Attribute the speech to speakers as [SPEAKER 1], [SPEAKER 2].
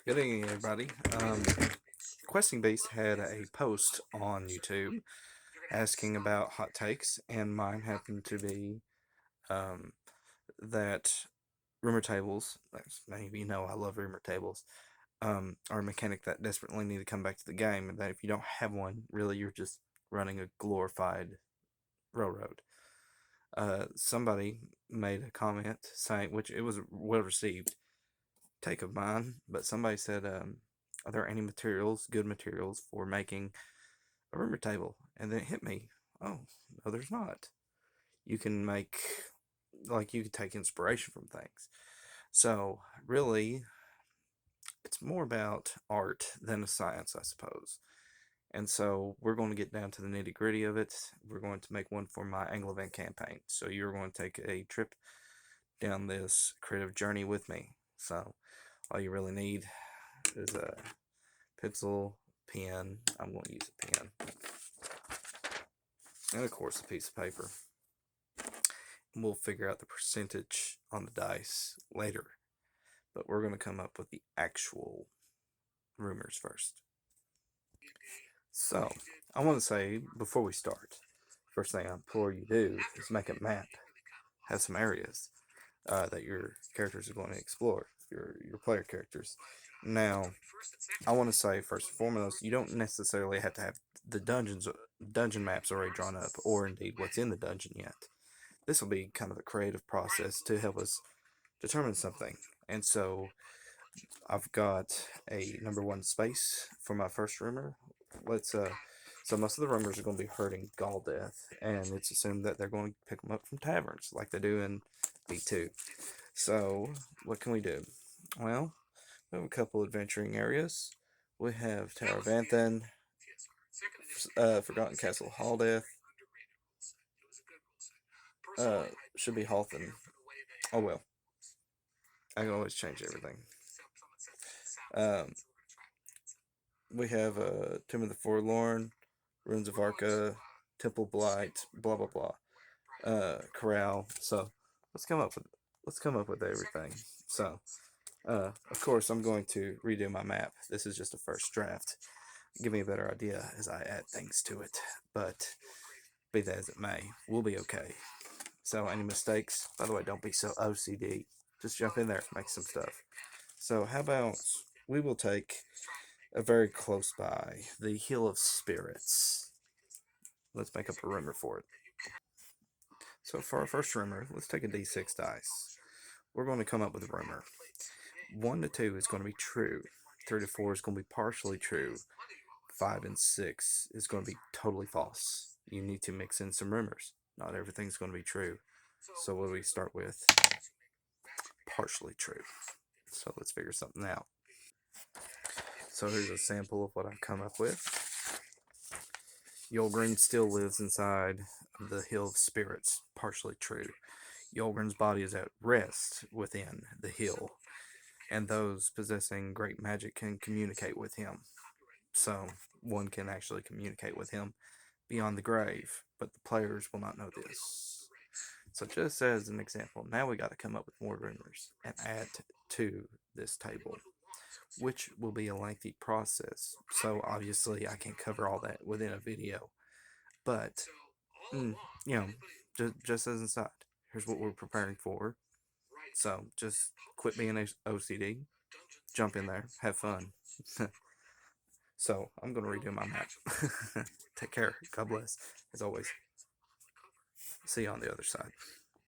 [SPEAKER 1] Good evening, everybody. Questing Beast had a post on YouTube asking about hot takes, and mine happened to be um, that rumor tables, as many of you know, I love rumor tables, are a mechanic that desperately need to come back to the game, and that if you don't have one, really you're just running a glorified railroad. Somebody made a comment saying, which it was well received, take of mine, but somebody said, are there any materials, good materials, for making a rumor table? And then it hit me. Oh, no, there's not. You can make, like, you can take inspiration from things. So, really, it's more about art than a science, I suppose. And so, we're going to get down to the nitty gritty of it. We're going to make one for my Angle Event campaign. So, you're going to take a trip down this creative journey with me. So, all you really need is a pencil, pen. I'm going to use a pen. And of course, a piece of paper. And we'll figure out the percentage on the dice later. But we're going to come up with the actual rumors first. So, I want to say before we start, first thing I implore you to do is make a map. Have some areas that your characters are going to explore, your player characters. Now, I want to say first and foremost, you don't necessarily have to have the dungeon maps already drawn up, or indeed what's in the dungeon yet. This will be kind of a creative process to help us determine something. And so I've got a number one space for my first rumor. So most of the rumors are going to be hurting Galdeath, and it's assumed that they're going to pick them up from taverns like they do in V2. So what can we do? Well, we have a couple adventuring areas. We have Tower of Anthan, Forgotten Castle Haldeth, should be Halthen. Oh well, I can always change everything. Um, we have Tomb of the Forlorn, Ruins of Arca, Temple Blight, blah blah blah, Corral. So let's come up with everything. So of course I'm going to redo my map. This is just a first draft. Give me a better idea as I add things to it. But be that as it may, we'll be okay. So any mistakes, by the way, don't be so OCD. Just jump in there, make some stuff. So how about we will take a very close by, the Hill of Spirits. Let's make up a rumor for it. So for our first rumor, let's take a d6 dice. We're going to come up with a rumor. 1 to 2 is going to be true. 3 to 4 is going to be partially true. 5 and 6 is going to be totally false. You need to mix in some rumors. Not everything's going to be true. So what do we start with? Partially true. So let's figure something out. So here's a sample of what I've come up with. Yulgren still lives inside the Hill of Spirits. Partially true. Yulgren's body is at rest within the hill, and those possessing great magic can communicate with him. So one can actually communicate with him beyond the grave, but the players will not know this. So just as an example, now we got to come up with more rumors and add to this table, which will be a lengthy process. So obviously I can't cover all that within a video, but you know, just as an aside, here's what we're preparing for. So just quit being OCD, jump in there, have fun. So I'm gonna redo my map. Take care. God bless. As always. See you on the other side.